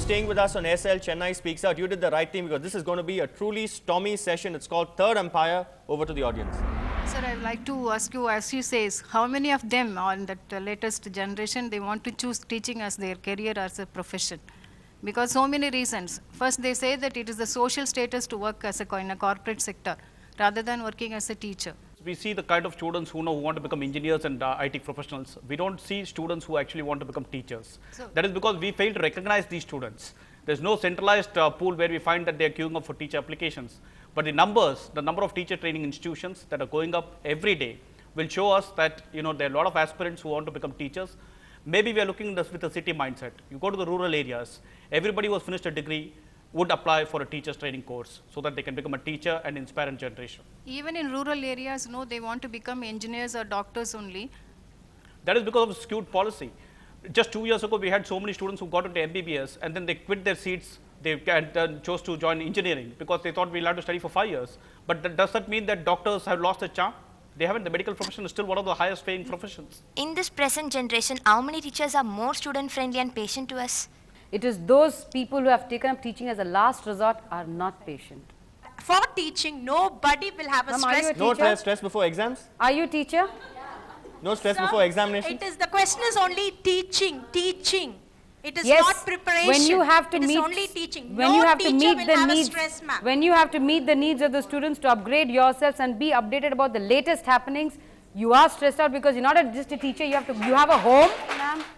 staying with us on SL Chennai Speaks Out. You did the right thing because this is going to be a truly stormy session. It's called Third Umpire. Over to the audience. Sir, I'd like to ask you, as you say, how many of them on that latest generation, they want to choose teaching as their career, as a profession? Because so many reasons. First, they say that it is the social status to work as in a corporate sector rather than working as a teacher. We see the kind of students who want to become engineers and IT professionals. We don't see students who actually want to become teachers. So that is because we fail to recognize these students. There's no centralized pool where we find that they're queuing up for teacher applications. But the number of teacher training institutions that are going up every day will show us that there are a lot of aspirants who want to become teachers. Maybe we are looking at this with a city mindset. You go to the rural areas, everybody who has finished a degree would apply for a teacher's training course so that they can become a teacher and inspire a generation. Even in rural areas, no, they want to become engineers or doctors only. That is because of skewed policy. Just 2 years ago, we had so many students who got into MBBS and then they quit their seats. They chose to join engineering because they thought we'll have to study for 5 years. But does that mean that doctors have lost their charm? They haven't. The medical profession is still one of the highest paying professions. In this present generation, how many teachers are more student friendly and patient to us? It is those people who have taken up teaching as a last resort are not patient. For teaching, nobody will have a stress. No stress before exams? Are you a teacher? No stress before examination? The question is only teaching. It is not preparation. When you have to it meet, is only teaching. When no you have to teacher meet will the have needs, a stress map. when you have to meet the needs of the students to upgrade yourselves and be updated about the latest happenings, you are stressed out because you're not just a teacher. You have a home.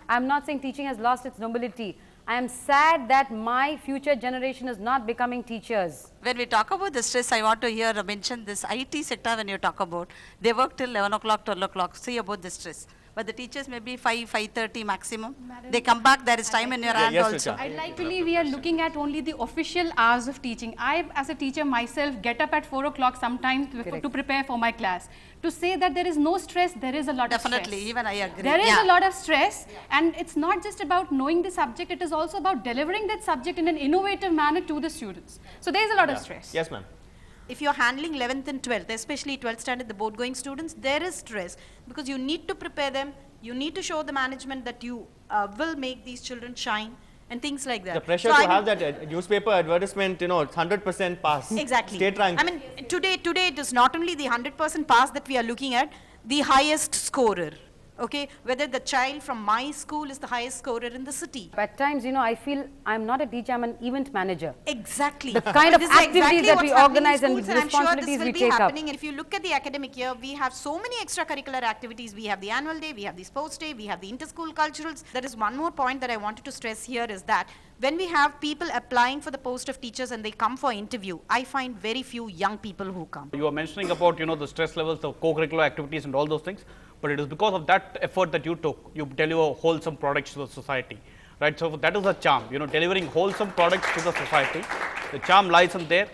I'm not saying teaching has lost its nobility. I am sad that my future generation is not becoming teachers. When we talk about the stress, I want to mention this IT sector when you talk about. They work till 11 o'clock, 12 o'clock, see about the stress. But the teachers may be 5:30 maximum. Madam, they come back, there is time in your hand also. I'd like to believe we are looking at only the official hours of teaching. I, as a teacher myself, get up at 4 o'clock sometimes to prepare for my class. To say that there is no stress, there is a lot of stress. Definitely, even I agree. There is a lot of stress, and it's not just about knowing the subject, it is also about delivering that subject in an innovative manner to the students. So there is a lot of stress. Yes, ma'am. If you're handling 11th and 12th, especially 12th standard, the board going students, there is stress because you need to prepare them, you need to show the management that you will make these children shine and things like that. The pressure to have that newspaper advertisement, 100% pass. Exactly. State rank. I mean, today it is not only the 100% pass that we are looking at, the highest scorer. Okay, whether the child from my school is the highest scorer in the city. At times, I feel I'm not a teacher, I'm an event manager. Exactly. The kind of activities that we organize and responsibilities we take up. If you look at the academic year, we have so many extracurricular activities. We have the annual day, we have the sports day, we have the inter-school culturals. There is one more point that I wanted to stress here is that when we have people applying for the post of teachers and they come for interview, I find very few young people who come. You are mentioning about, the stress levels, the co-curricular activities and all those things. But it is because of that effort that you took, you deliver wholesome products to the society, right? So that is a charm, delivering wholesome products to the society. The charm lies in there.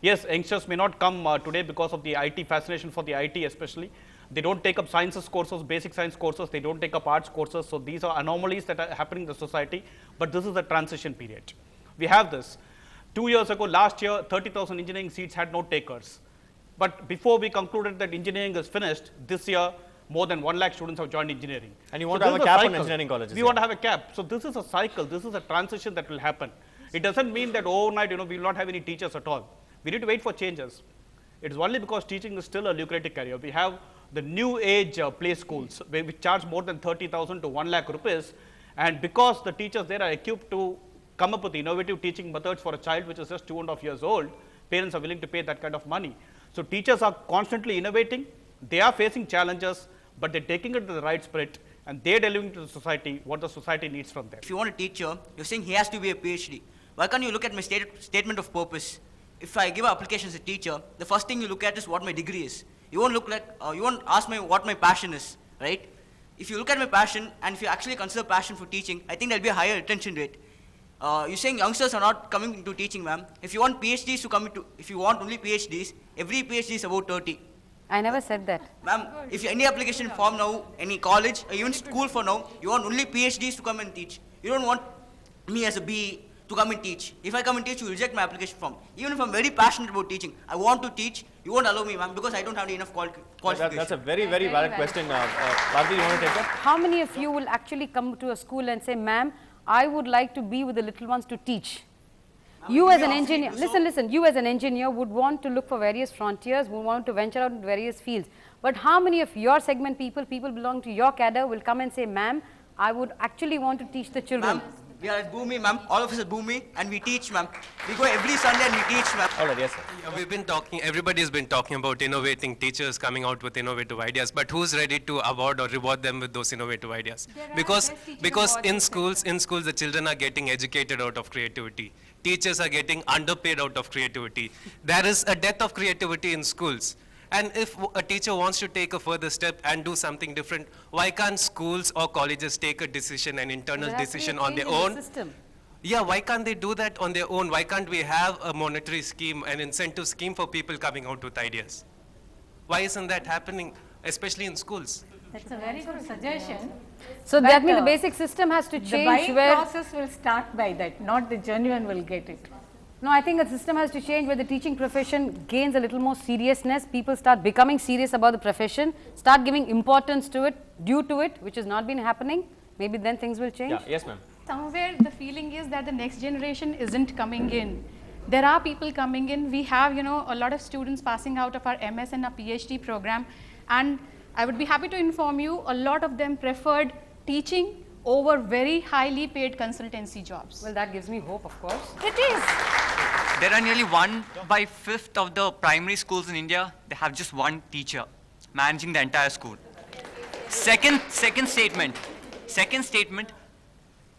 Yes, youngsters may not come today because of the IT fascination for the IT especially. They don't take up sciences courses, basic science courses, they don't take up arts courses. So these are anomalies that are happening in the society, but this is a transition period. We have this. 2 years ago, last year, 30,000 engineering seats had no takers. But before we concluded that engineering is finished, this year, more than 1 lakh students have joined engineering. And you want to have a cap on engineering colleges? We want to have a cap. So this is a cycle, this is a transition that will happen. It doesn't mean that overnight, we will not have any teachers at all. We need to wait for changes. It is only because teaching is still a lucrative career. We have the new age play schools, which charge more than 30,000 to 1 lakh rupees. And because the teachers there are equipped to come up with innovative teaching methods for a child which is just 2.5 years old, parents are willing to pay that kind of money. So teachers are constantly innovating. They are facing challenges, but they're taking it to the right spirit and they're delivering to the society what the society needs from them. If you want a teacher, you're saying he has to be a PhD. Why can't you look at my statement of purpose? If I give an application as a teacher, the first thing you look at is what my degree is. You won't look like, you won't ask me what my passion is, right? If you look at my passion and if you actually consider passion for teaching, I think there'll be a higher retention rate. You're saying youngsters are not coming into teaching, ma'am. If you want PhDs to come into, if you want only PhDs, every PhD is about 30. I never said that. Ma'am, if you, any application form now, any college, or even school for now, you want only PhDs to come and teach. You don't want me as a BE to come and teach. If I come and teach, you reject my application form. Even if I'm very passionate about teaching, I want to teach, you won't allow me, ma'am, because I don't have enough qualifications. That's a very, very valid question. Bharti, you want to take that? How many of you will actually come to a school and say, ma'am, I would like to be with the little ones to teach. You as an engineer, listen, you as an engineer would want to look for various frontiers, would want to venture out into various fields. But how many of your segment people belong to your cadre will come and say, ma'am, I would actually want to teach the children. We are at Bhumi, ma'am. All of us at Bhumi, and we teach, ma'am. We go every Sunday and we teach, ma'am. All right, yes, sir. Yeah, we've been talking, everybody's been talking about innovating teachers coming out with innovative ideas, but who's ready to award or reward them with those innovative ideas? Because in schools, the children are getting educated out of creativity. Teachers are getting underpaid out of creativity. There is a death of creativity in schools. And if a teacher wants to take a further step and do something different, why can't schools or colleges take a decision, an internal decision on their own? Yeah, why can't they do that on their own? Why can't we have a monetary scheme, an incentive scheme for people coming out with ideas? Why isn't that happening, especially in schools? That's a very good suggestion. So that means the basic system has to change. The buying process will start by that, not the genuine will get it. No, I think the system has to change where the teaching profession gains a little more seriousness. People start becoming serious about the profession, start giving importance to it, due to it, which has not been happening. Maybe then things will change. Yeah, yes, ma'am. Somewhere the feeling is that the next generation isn't coming in. There are people coming in. We have, a lot of students passing out of our MS and our PhD program. And I would be happy to inform you, a lot of them preferred teaching over very highly paid consultancy jobs. Well, that gives me hope, of course. It is. There are nearly 1/5 of the primary schools in India, they have just one teacher managing the entire school. Second statement,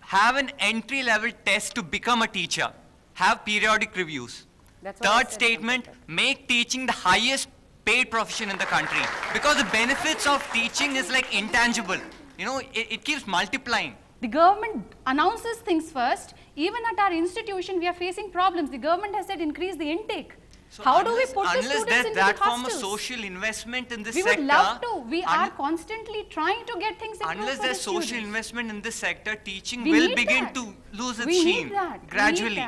have an entry-level test to become a teacher. Have periodic reviews. Third statement, make teaching the highest paid profession in the country. Because the benefits of teaching is like intangible. It keeps multiplying. The government announces things first. Even at our institution, we are facing problems. The government has said increase the intake. So how do we put the students into the hostels? Unless there's that form of social investment in this sector. We would love to. We are constantly trying to get things improved. Unless there's social investment in this sector, teaching will begin to lose its sheen gradually.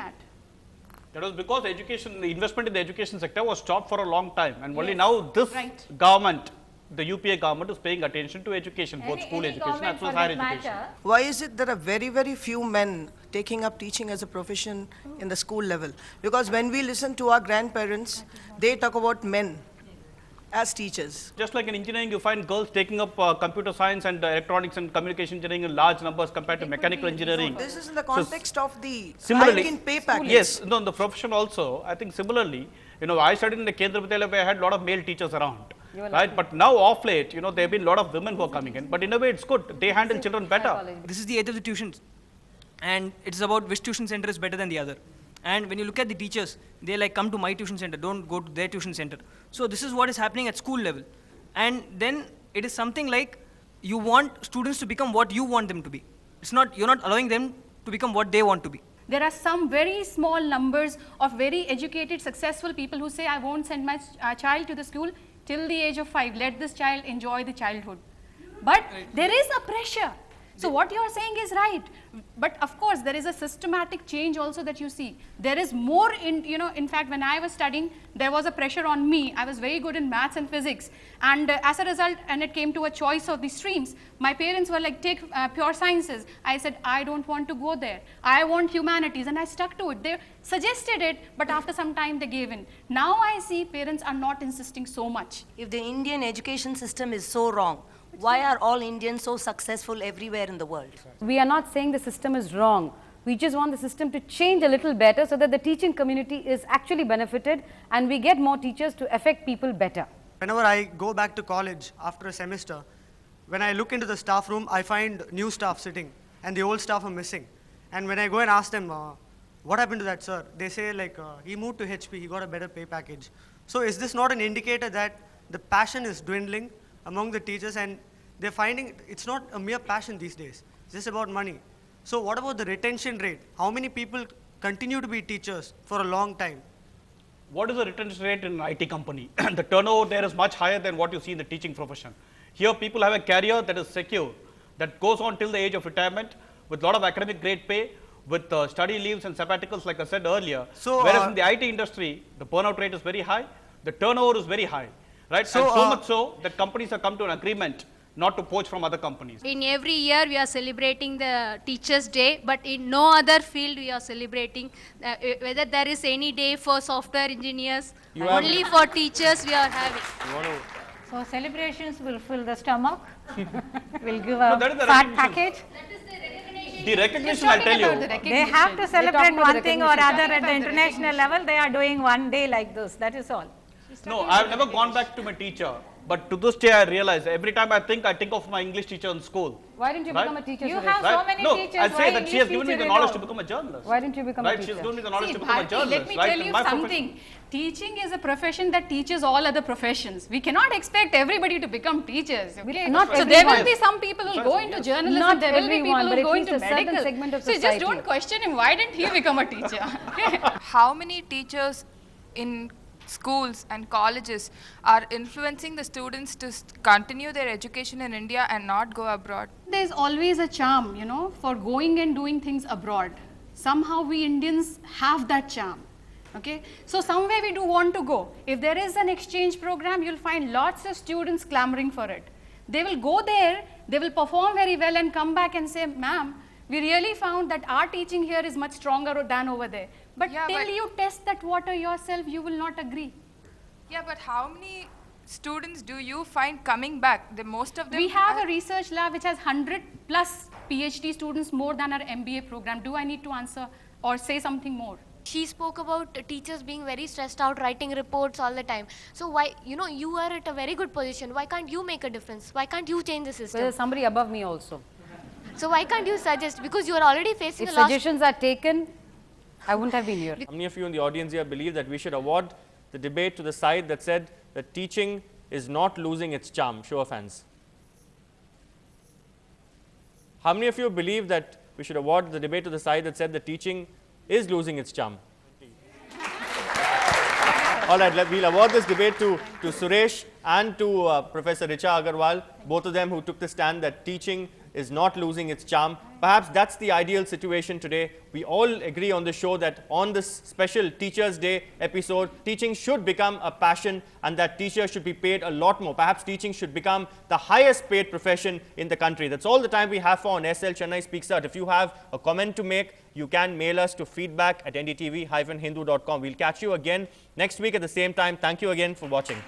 That was because education, the investment in the education sector was stopped for a long time, and only now this government, the UPA government, is paying attention to education, both school education as well as higher education. Why is it there are very, very few men taking up teaching as a profession in the school level? Because when we listen to our grandparents, they talk about men as teachers. Just like in engineering, you find girls taking up computer science and electronics and communication engineering in large numbers compared to mechanical engineering. So this is in the context of the hike in pay package. Yes, no, in the profession also, I think similarly, I studied in the Kendra Vidyalaya where I had a lot of male teachers around. Right, but now off late, there have been a lot of women who are coming in, but in a way it's good. They handle children better. This is the age of the tuitions, and it's about which tuition center is better than the other. And when you look at the teachers, they like come to my tuition center, don't go to their tuition center. So this is what is happening at school level. And then it is something like you want students to become what you want them to be. It's not, you're not allowing them to become what they want to be. There are some very small numbers of very educated, successful people who say, I won't send my child to the school till the age of 5. Let this child enjoy the childhood. But there is a pressure. So what you are saying is right. But of course, there is a systematic change also that you see. There is more in fact, when I was studying, there was a pressure on me. I was very good in maths and physics. And as a result, and it came to a choice of the streams, my parents were like, take pure sciences. I said, I don't want to go there. I want humanities. And I stuck to it. They suggested it, but after some time they gave in. Now I see parents are not insisting so much. If the Indian education system is so wrong, why are all Indians so successful everywhere in the world? We are not saying the system is wrong. We just want the system to change a little better so that the teaching community is actually benefited and we get more teachers to affect people better. Whenever I go back to college after a semester, when I look into the staff room, I find new staff sitting and the old staff are missing. And when I go and ask them, what happened to that sir? They say like, he moved to HP, he got a better pay package. So is this not an indicator that the passion is dwindling among the teachers and they're finding it's not a mere passion these days, it's just about money. So what about the retention rate? How many people continue to be teachers for a long time? What is the retention rate in an IT company? The turnover there is much higher than what you see in the teaching profession. Here people have a career that is secure, that goes on till the age of retirement with a lot of academic grade pay, with study leaves and sabbaticals like I said earlier. So, whereas in the IT industry, the burnout rate is very high, the turnover is very high. Right? So, and so much so that companies have come to an agreement not to poach from other companies. In every year we are celebrating the Teachers' Day, but in no other field we are celebrating. Whether there is any day for software engineers, only for teachers we are having. So celebrations will fill the stomach, will give a fat package. The recognition, I tell you. They have to celebrate one thing or other at the international level. They are doing one day like this. That is all. No, I have never gone back to my teacher. But to this day, I realize every time I think of my English teacher in school. Why didn't you become a teacher? You have so many teachers. I say that she has given me the knowledge to become a journalist. Why didn't you become a teacher? She has given me the knowledge to become a journalist. Let me tell you something. Teaching is a profession that teaches all other professions. We cannot expect everybody to become teachers. Okay? So there will be some people who will go into journalism. Not there will be people who will go into medical. Segment of so just don't question him. Why didn't he become a teacher? How many teachers in schools and colleges are influencing the students to continue their education in India and not go abroad? There's always a charm, you know, for going and doing things abroad. Somehow we Indians have that charm. Okay, so somewhere we do want to go. If there is an exchange program, you'll find lots of students clamoring for it. They will go there, they will perform very well and come back and say, ma'am, we really found that our teaching here is much stronger than over there. But till you test that water yourself, you will not agree. Yeah, but how many students do you find coming back? Most of them. We have a research lab which has 100+ PhD students more than our MBA program. Do I need to answer or say something more? She spoke about teachers being very stressed out, writing reports all the time. So why, you are at a very good position. Why can't you make a difference? Why can't you change the system? There's somebody above me also. So why can't you suggest? Because you are already facing if suggestions are taken, I wouldn't have been here. How many of you in the audience here believe that we should award the debate to the side that said that teaching is not losing its charm? Show of hands. How many of you believe that we should award the debate to the side that said that teaching is losing its charm? All right, we'll award this debate to Suresh and to Professor Richa Agarwal, both of them who took the stand that teaching is not losing its charm. Perhaps that's the ideal situation today. We all agree on the show that on this special Teachers' Day episode, teaching should become a passion and that teachers should be paid a lot more. Perhaps teaching should become the highest paid profession in the country. That's all the time we have for on SL Chennai Speaks Out. If you have a comment to make, you can mail us to feedback@ndtv-hindu.com. We'll catch you again next week at the same time. Thank you again for watching.